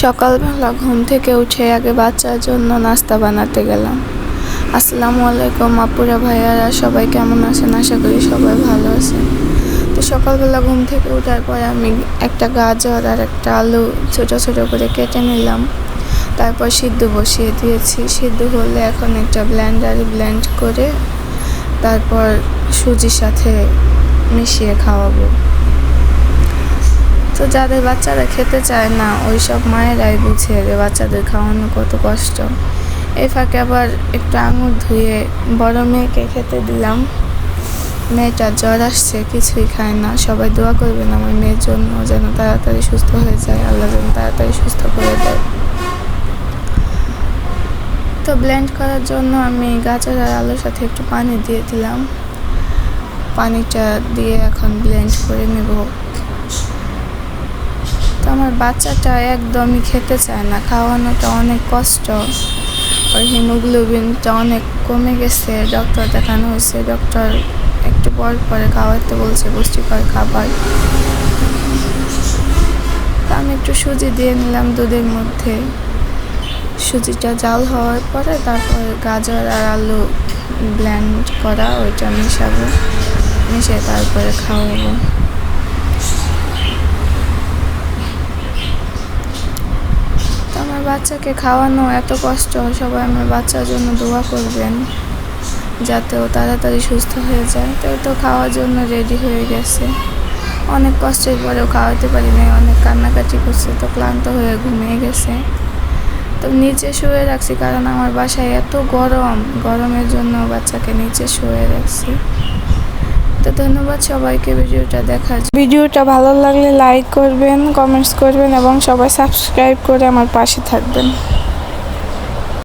সকালবেলা ঘুম থেকে উঠে আগে বাচ্চার জন্য নাস্তা বানাতে গেলাম। আসসালামু আলাইকুম আপুরা ভাইয়ারা, সবাই কেমন আছেন? আশা করি সবাই ভালো আছেন। তো সকালবেলা ঘুম থেকে ওঠার পরে আমি একটা গাজর আর একটা আলু ছোটো ছোটো করে কেটে নিলাম। তারপর সিদ্ধ বসিয়ে দিয়েছি। সিদ্ধ হলে এখন একটা ব্লেন্ডারে ব্লেন্ড করে তারপর সুজির সাথে মিশিয়ে খাওয়াবো। তো যাদের বাচ্চারা খেতে চায় না ওই সব মায়েরাই বুঝে যে বাচ্চাদের খাওয়ানো কত কষ্ট। এই ফাঁকে আবার একটু আঙুর ধুয়ে বড় মেয়েকে খেতে দিলাম। মেয়েটার জ্বর আসছে, কিছুই খায় না। সবাই দোয়া করবেন আমার মেয়ের জন্য, যেন তাড়াতাড়ি সুস্থ হয়ে যায়, আল্লাহ যেন তাড়াতাড়ি সুস্থ করে দেয়। তো ব্লেন্ড করার জন্য আমি গাজর আর আলুর সাথে একটু পানি দিয়ে দিলাম। পানিটা দিয়ে এখন ব্লেন্ড করে নেব। তো আমার বাচ্চাটা একদমই খেতে চায় না, খাওয়ানোটা অনেক কষ্ট। ওর হিমোগ্লোবিনটা অনেক কমে গেছে, ডক্টর দেখানো হয়েছে। ডক্টর একটু পর পরে খাওয়াতে বলছে পুষ্টিকর খাবার। তো আমি একটু সুজি দিয়ে নিলাম দুধের মধ্যে। সুজিটা জাল হওয়ার পরে তারপর গাজর আর আলু ব্লেন্ড করা ওইটা মিশাবো, মিশিয়ে তারপরে খাওয়াবো। আমার বাচ্চাকে খাওয়ানো এত কষ্ট, সবাই আমার বাচ্চার জন্য দোয়া করবেন যাতে ও তাড়াতাড়ি সুস্থ হয়ে যায়। তো খাওয়ার জন্য রেডি হয়ে গেছে। অনেক কষ্টের পরেও খাওয়াতে পারি নাই, অনেক কান্নাকাটি করছে, তো ক্লান্ত হয়ে ঘুমিয়ে গেছে। তো নিচে শুয়ে রাখছি, কারণ আমার বাসায় এত গরমের জন্য বাচ্চাকে নিচে শুয়ে রাখছি। তো ধন্যবাদ সবাইকে ভিডিওটা দেখার জন্য। ভিডিওটা ভালো লাগলে লাইক করবেন, কমেন্টস করবেন এবং সবাই সাবস্ক্রাইব করে আমার পাশে থাকবেন।